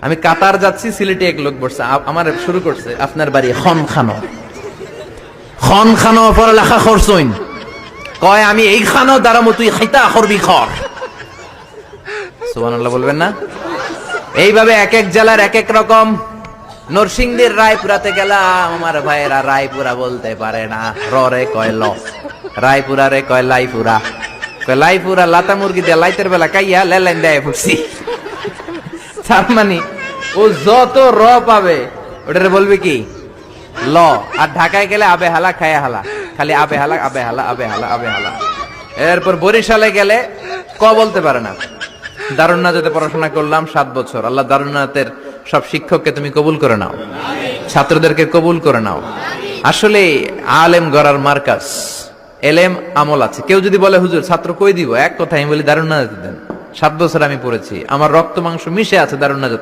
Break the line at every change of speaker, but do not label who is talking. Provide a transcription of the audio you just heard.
আমি কাতার যাচ্ছি, সিলেটে এক লোক বসছে, আমার শুরু করছে আপনার বাড়ি খন খানো পড়ালেখা করছইন, কয় আমি এই খানো দ্বারা তুই খাইতা করবি খর। সুবহানাল্লাহ বলবেন না? এইভাবে এক এক জেলার এক এক রকম। নরসিংদীর রায়পুরাতে গেলাম, আমার ভাইয়েরা রায়পুরা বলতে পারে না, রে কয় ল, রায়পুরা রে কয় লাইপুরা, কয় লাইপুরা লাতা মুরগি দিয়ে লাইতের বেলা কাইয়া লেলাইন দেয় ফুটছি। তার মানে ও যত র পাবে ওটারে বলবে কি ল। আর ঢাকায় গেলে আবে হালা খায়া হালা, খালি আবে হালা আবে হালা আবে হালা আবে হালা। এরপর বরিশালে গেলে ক বলতে পারে না। দারুন্নাতে পড়াশোনা করলাম 7 বছর। আল্লাহ দারুন্নাতের সব শিক্ষককে তুমি কবুল করে নাও, ছাত্রদেরকে কবুল করে নাও। আসলে আলেম গড়ার মার্কাজ, এলেম আমল আছে। কেউ যদি বলে হুজুর ছাত্র কই দিব, এক কথা আমি বলি দারুন্নাতে দেন। 7 বছর আমি পড়েছি, আমার রক্ত মাংস মিশে আছে দারুন্নাতে।